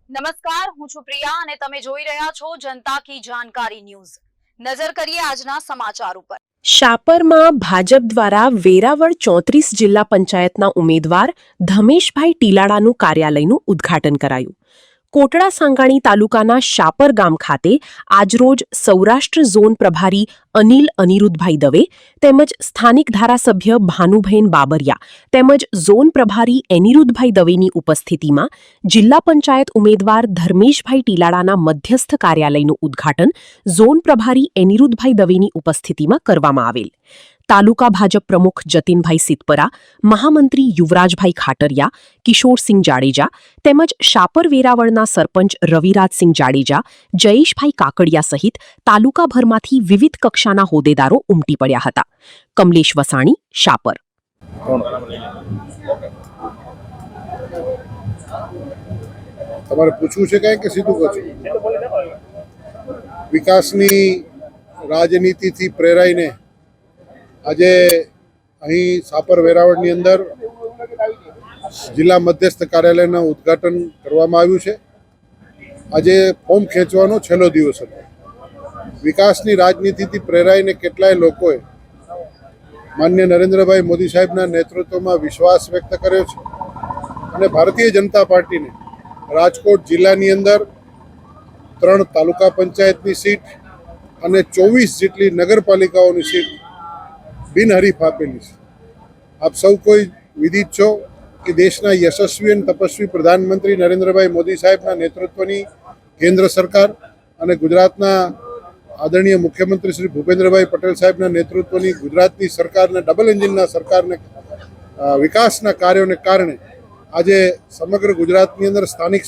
નમસ્કાર, હું છું પ્રિયા અને તમે જોઈ રહ્યા છો જનતા કી જાણકારી ન્યૂઝ। નજર કરીએ આજના સમાચાર ઉપર। શાપરમાં ભાજપ દ્વારા વેરાવળ 34 જિલ્લા પંચાયતના ઉમેદવાર ધમેશભાઈ ટીલાડાનું કાર્યાલયનું ઉદ્ઘાટન કરાયું। કોટડા સાંગાણી તાલુકાના શાપર ગામ ખાતે આજરોજ સૌરાષ્ટ્ર ઝોન પ્રભારી અનિલ અનિરુદ્ધભાઈ દવે તેમજ સ્થાનિક ધારાસભ્ય ભાનુબેન બાબરિયા તેમજ ઝોન પ્રભારી અનિરુદ્ધભાઈ દવેની ઉપસ્થિતિમાં જિલ્લા પંચાયત ઉમેદવાર ધર્મેશભાઈ ટીલાડાના મધ્યસ્થ કાર્યાલયનું ઉદ્ઘાટન ઝોન પ્રભારી અનિરુદ્ધભાઈ દવેની ઉપસ્થિતિમાં કરવામાં આવેલ। તાલુકા ભાજપ પ્રમુખ જતીનભાઈ સિતપરા, મહામંત્રી યુવરાજભાઈ ખાટરિયા, કિશોરસિંહ જાડેજા તેમજ શાપર વેરાવળના સરપંચ રવિરાજસિંહ જાડેજા, જયેશભાઈ કાકડિયા સહિત તાલુકાભરમાંથી વિવિધ કક્ષાના હોદ્દેદારો ઉમટી પડ્યા હતા। કમલેશ વસાણી, શાપર। તમારે પૂછવું છે કાંઈ કે સીધું કહો છો? વિકાસની રાજનીતિથી પ્રેરાઈને આજે અહીં શાપર વેરાવળની અંદર જિલ્લા મધ્યસ્થ કાર્યાલયનું ઉદ્ઘાટન કરવામાં આવ્યું છે। આજે ફોર્મ ખેંચવાનો છેલ્લો દિવસ હતો। વિકાસની રાજનીતિથી પ્રેરાઈને કેટલાય લોકોએ માનનીય નરેન્દ્રભાઈ મોદી સાહેબના નેતૃત્વમાં વિશ્વાસ વ્યક્ત કર્યો છે અને ભારતીય જનતા પાર્ટીને રાજકોટ જિલ્લાની અંદર 3 તાલુકા પંચાયતની સીટ અને 24 જેટલી નગરપાલિકાઓની સીટ બિનહરીફ આપેલી છે। આપ સૌ કોઈ વિદિત છો કે દેશના યશસ્વી અને તપસ્વી પ્રધાનમંત્રી નરેન્દ્રભાઈ મોદી સાહેબના નેતૃત્વની કેન્દ્ર સરકાર અને ગુજરાતના આદરણીય મુખ્યમંત્રી શ્રી ભૂપેન્દ્રભાઈ પટેલ સાહેબના નેતૃત્વની ગુજરાતની સરકારના ડબલ એન્જિનના સરકારને વિકાસના કાર્યોને કારણે આજે સમગ્ર ગુજરાતની અંદર સ્થાનિક